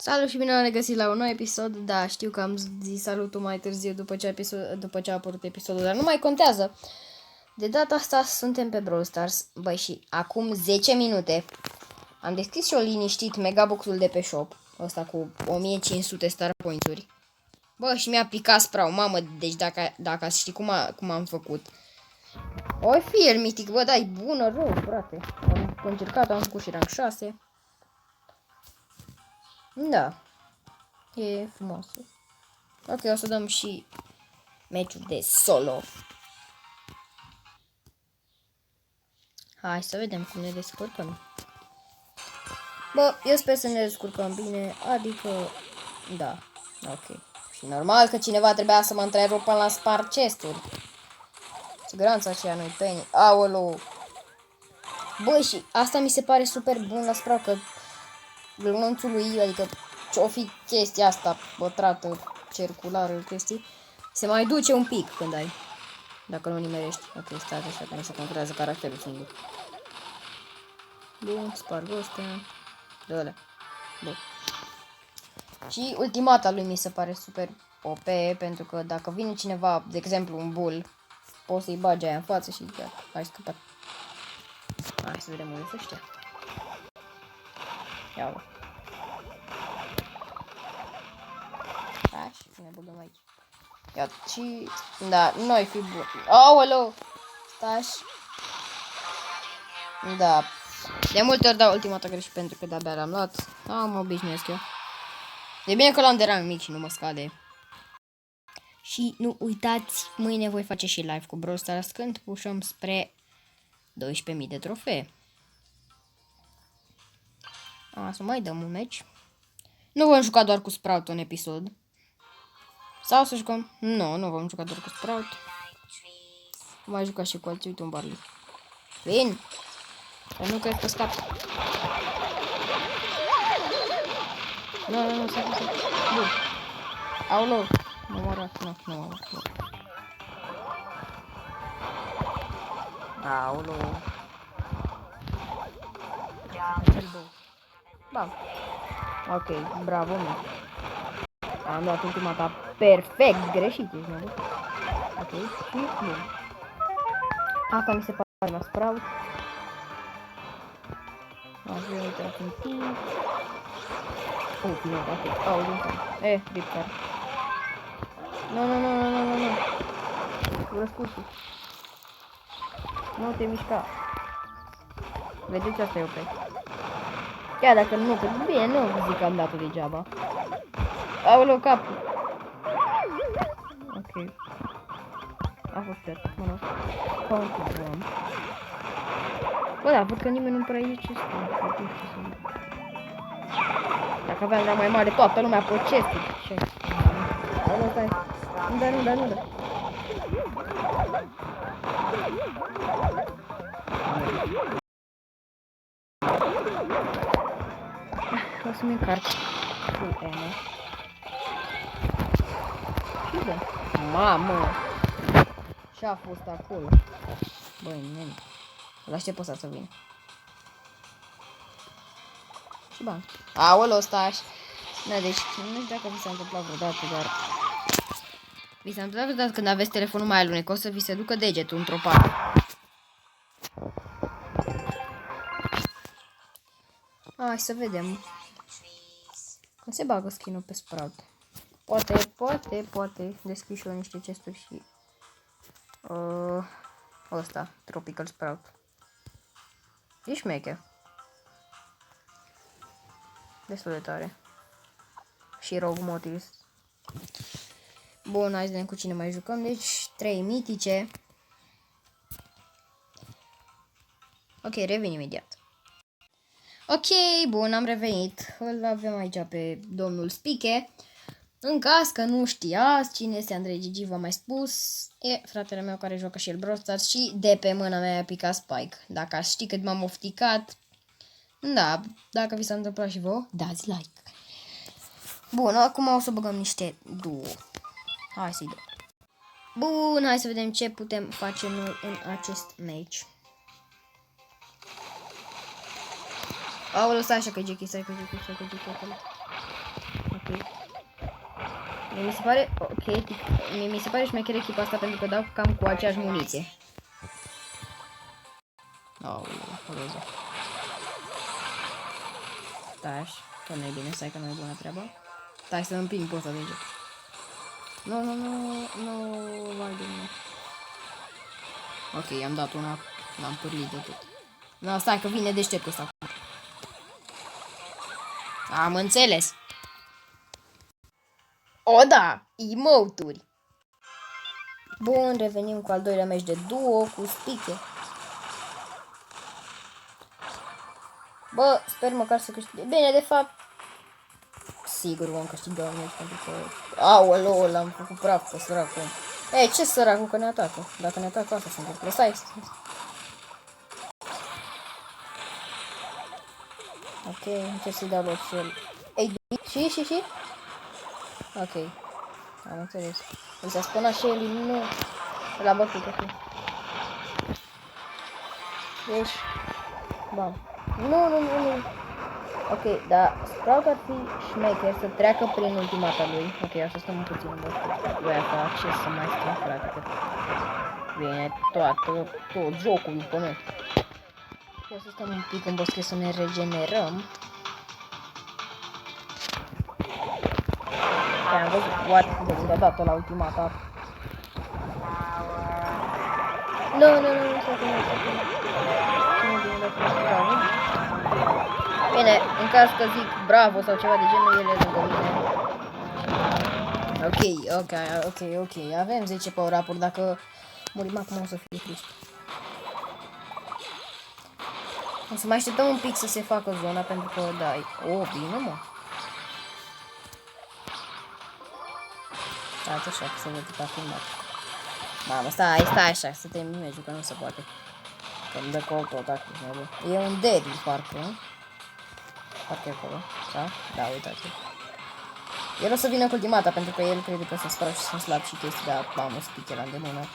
Salut și bine am regăsit la un nou episod. Da, știu că am zis salutul mai târziu după ce a apărut episodul, dar nu mai contează. De data asta suntem pe Brawl Stars. Băi, și acum 10 minute am deschis și-o liniștit megaboxul de pe shop. Ăsta cu 1500 star points-uri. Bă, și mi-a picat Sprout, mamă, deci dacă ați ști cum am făcut. O fi el mitic, bă, da, e bună rău, frate. Am încercat, am făcut și rank 6. Da. E frumos. Ok, o să dăm și meciul de solo. Hai să vedem cum ne descurcăm. Bă, eu sper să ne descurcăm bine, adică, da, ok. Și normal că cineva trebuia să mă întrerupă la spart chesturi. Siguranța aceea nu-i penny. Aolo. Bă, și asta mi se pare super bun la Sprout, că glonțul lui, adică ce-o fi chestia asta pătrată, circulară, chestii, se mai duce un pic când ai. Dacă nu nimerești. Ok, stai așa că nu se controlează caracterul singur. Bun, sparg ăstea. Dă-le. Bun. Și ultimata lui mi se pare super OP, pentru că dacă vine cineva, de exemplu un bull, poți să-i bagi aia în față și gata, ai scăpat. Hai să vedem unde se știa. Ia-o. Hai și ne băgăm aici. Ia, și... Da, noi fi bun. Aoleu! Stai. Da. De multe ori dau ultimata greșit pentru că de-abia l-am luat. Mă obișnuiesc eu. E bine că l-am de rang mic și nu mă scade. Și nu uitați, mâine voi face și live cu Brawl Stars când pușăm spre 12.000 de trofee. Să mai dăm un meci. Nu vom juca doar cu Sprout un episod. Sau să jucăm? Nu vom juca doar cu Sprout. Vom mai juca și cu alții. Uite un Barley. Vin! Dar nu cred că scap. Nu, stai. Bun. Aoleu. Nu mă rog, nu. Aoleu. Bam. Ok, bravo, mă. Am dat ultima ta perfect greșit, ești nebun. Ok, și bun. Asta mi se pare la Sprout. Așa, uite, la timp. Nu, ok, din ripcar. Nu. Răscusul. Nu te mișca. Vedeți, asta e ok. Chiar dacă nu, că bine, nu zic că am dat-o degeaba. Aoleu, capul. Ok. A fost cert, mă rog. Continuăm. Bă, da, văd că nimeni nu prea zice ce spune. Dacă aveam mai mare, toată lumea pe chestii. Ce? Aoleu, stai. Nu da. O să-mi încarc cu Emma. Și bă, mamă! Ce-a fost acolo? Băi, nene. La ce poți să vină? Și bani. Aoleu, stai. Da, deci, nu știu dacă vi s-a întâmplat vreodată, dar... Vi s-a întâmplat vreodată când aveți telefonul mai alunecos să vi se ducă degetul într-o parte. Hai să vedem. Cum se bagă skin-ul pe Sprout? Poate. Deschid și eu niște chesturi și... ăsta, Tropical Sprout. E șmecher. Destul de tare. Și Rogue Motives. Bun, hai să vedem cu cine mai jucăm. Deci, 3 mitice. Ok, revin imediat. Ok, bun, am revenit. Îl avem aici pe domnul Spiche. În caz că nu știați cine este Andrei Gigi, v-am mai spus, e fratele meu care joacă și el Brawl Stars și de pe mâna mea a picat Spike. Dacă ați ști cât m-am ofticat, da, dacă vi s-a întâmplat și vouă, dați like. Bun, acum o să băgăm niște duo. Hai să-i dăm. Bun, hai să vedem ce putem face noi în acest match. Aoleu, stai așa că Jackie acolo. Mi se pare, ok, mi se pare șmecher echipa asta pentru că dau cam cu aceeași muniție. Aoleu, roza. Stai, că nu e bine, stai că nu e bună treaba. Stai să împing poza de aici. Nu, vai de mine. Ok, i-am dat una, l-am pârlit de tot. No, stai că vine deștept ăsta. Am înțeles. O, da, emote-uri. Bun, revenim cu al doilea meci de duo cu Spiche. Bă, sper măcar să câștige. Bine, de fapt, sigur vom câștiga un meci pentru că... Aoleu, l-am făcut praf pe săracul. Ei, ce săracul că ne atacă? Dacă ne atacă, asta se întâmplă. Stai. Ok, încerc să-i dau loc și el. Ei, și? Ok, am înțeles. Mi s-a spănat și el, nu. L-a bătut, ok. Deci, bam. Nu. Ok, dar Sprout ar fi șmecher să treacă prin ultimata lui. Ok, așa stăm puțin în bătut. Voi avea acces să mai stăm, frate, că vine tot jocul după noi. O să stăm un pic în bosche să ne regenerăm. Am văzut, what, de unde a dat-o la ultimata. Nu, bine, în caz că zic bravo sau ceva de genul, ele lângă mine. Ok, avem 10 power-up-uri, dacă murim acum o să fie trist. O să mai așteptăm un pic să se facă zona, pentru că, da, bine, mă. Stați așa, că se vede pe filmat. Mamă, stai așa, să termin meciul, că nu se poate. Că-mi dă cu auto-atac. E un Daryl, parcă. Parcă e acolo, da, uitați. El o să vină cu ultimata, pentru că el crede că sunt spără și sunt slab și chestii, dar mamă, spiche la îndemână.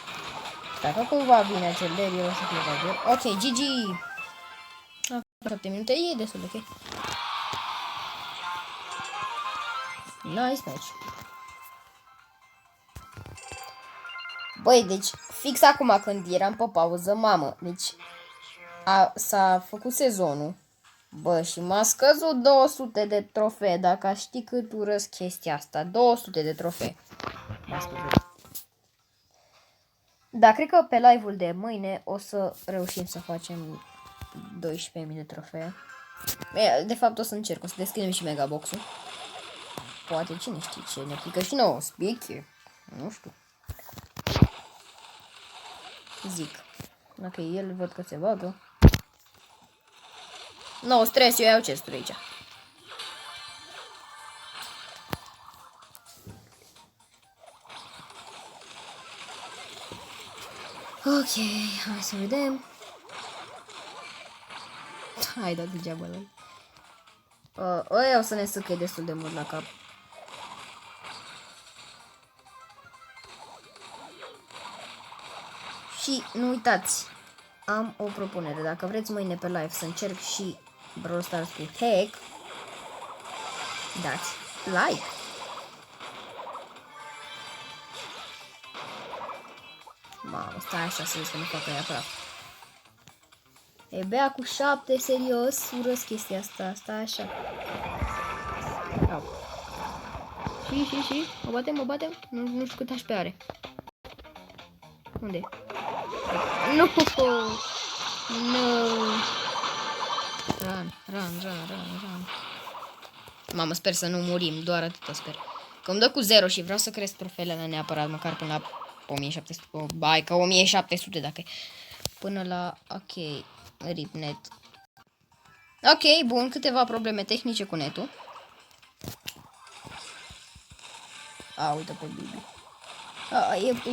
Dacă cumva vine acel Daryl, el o să fie văzut. Ok, GG! 7 minute, e destul de ok. Nice match. Băi, deci, fix acum când eram pe pauză, mamă, deci s-a făcut sezonul. Bă, și m-a scăzut 200 de trofee, dacă știi cât urăsc chestia asta. 200 de trofee. M-a scăzut. Da, cred că pe live-ul de mâine o să reușim să facem 12.000 de trofee. De fapt o să încerc, o să deschidem și megabox-ul. Poate cine știe ce ne pică și nouă, spiche. Nu știu. Zic. Ok, el văd că se bagă. No, stres, eu iau chesturi aici. Ok, hai să vedem. Hai, da degeaba la ăia o să ne săcă destul de mult la cap. Și nu uitați, am o propunere. Dacă vreți mâine pe live să încerc și Brawl Stars cu hack, dați like. Mamă, stai așa să vezi că nu facă ea praf. E bea cu 7, serios, urăsc chestia asta, stai așa. Și, o batem, nu știu cât HP are. Unde? Nu! Run. Mamă, sper să nu murim, doar atâta sper. Că îmi dă cu 0 și vreau să cresc trofeele neapărat, măcar până la 1700. Bai, că 1700 dacă e. Până la... Ok, rip net. Ok, bun, câteva probleme tehnice cu netul. Uite pe Bibi.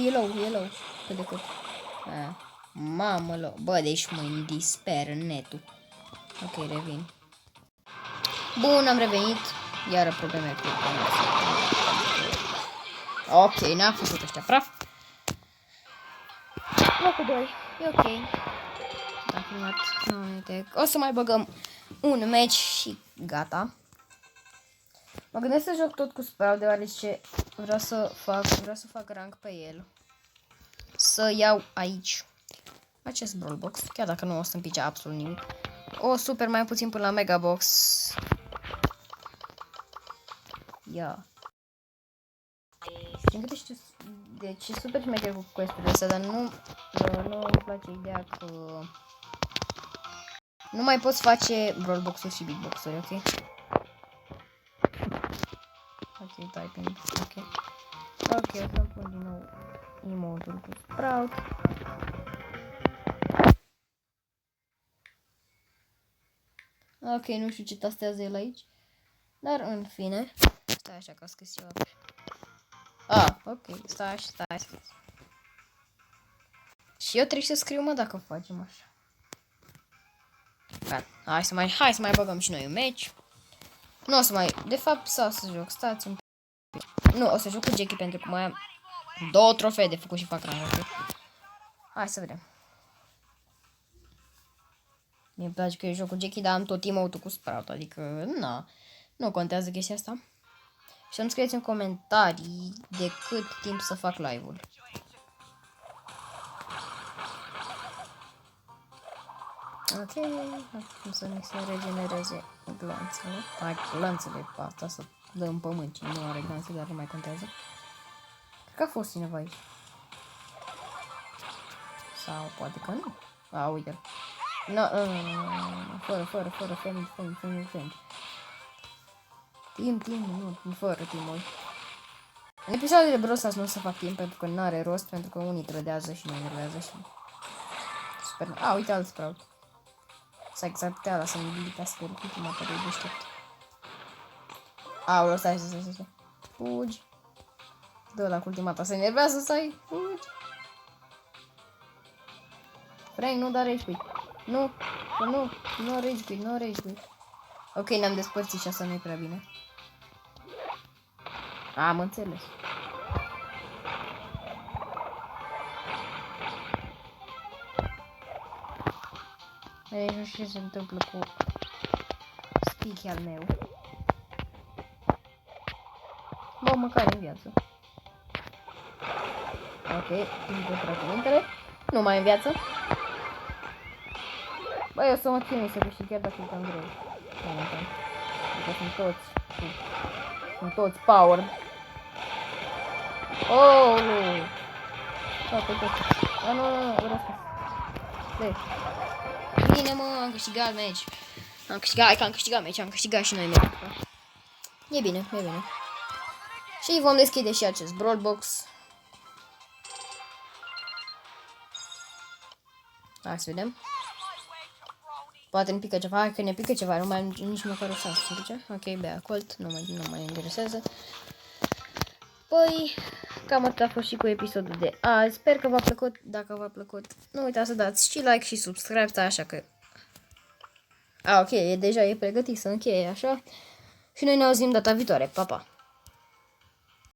E low. Cât de cât. Mamă, low. Bă, deci mă disper în netul. Ok, revin. Bun, am revenit. Iară probleme cu conexiunea. Ok, n-am făcut ăștia praf. Locul 2. E ok. Am filmat 9 minute. O să mai băgăm un match și gata. Mă gândesc să joc tot cu Sprout, deoarece vreau să fac rank pe el. Să iau aici acest Brawl Box, chiar dacă nu o să împice absolut nimic. O super mai puțin până la Mega Box. Ia. Din câte știu, deci e super șmecher cu quest-urile astea, dar nu îmi place ideea că nu mai poți face Brawl Box-uri și Big Box-uri, ok? Ok, typing, ok. Ok, o să pun din nou emote-ul cu Sprout. Ok, nu știu ce tastează el aici. Dar în fine. Stai așa că a scris ceva. Ok, stai. Și eu trebuie să scriu, mă, dacă facem așa. Gata, hai să mai băgăm și noi un match. Nu o să mai... De fapt, să joc, stați un pic. Nu, o să joc cu Jackie pentru că mai am 2 trofee de făcut și fac rank, ok? Hai să vedem. Mi-e place că eu joc cu Jackie, dar am tot emote-ul cu Sprout, adică, na, nu contează chestia asta. Și să-mi scrieți în comentarii de cât timp să fac live-ul. Ok, acum să ne se regenereze glanțele. Hai, glanțele pe asta să dă în pământ, cine nu are glanțe, dar nu mai contează. Cred că a fost cineva aici. Sau poate că nu. Uite-l. No, fără friend. Timp, nu, fără timp. În episoadele Brawl Stars nu o să fac timp pentru că nu are rost, pentru că unii trădează și nu enervează și... Super. Uite alt Sprout. S-a exact putea la să-mi abilitească ultima pe de deștept. Aoleu, stai. Fugi. Dă la ultimata, se enervează, stai. Fugi. Frank, nu da rage quit. Nu rage quit. Ok, ne-am despărțit și asta nu e prea bine. Am înțeles. Nu știu ce se întâmplă cu speak al meu. Bă, măcar în viață. Ok, încă tratămintele. Nu mai în viață. Băi, eu să mă țin să câștig chiar dacă e cam greu. Momentan. Adică sunt toți power. Oh, nu. Nu, răspuns. Bine, mă, am câștigat match. Am câștigat și noi match. E bine. Și vom deschide și acest Brawl Box. Hai să vedem. Poate ne pică ceva, că ne pică ceva, nu mai am nici măcar o șansă să zice. Ok, bea Colt, nu mai interesează. Păi, cam atât a fost și cu episodul de azi. Sper că v-a plăcut. Dacă v-a plăcut, nu uitați să dați și like și subscribe, așa că... ok, deja e pregătit să încheie, așa. Și noi ne auzim data viitoare. Pa, pa!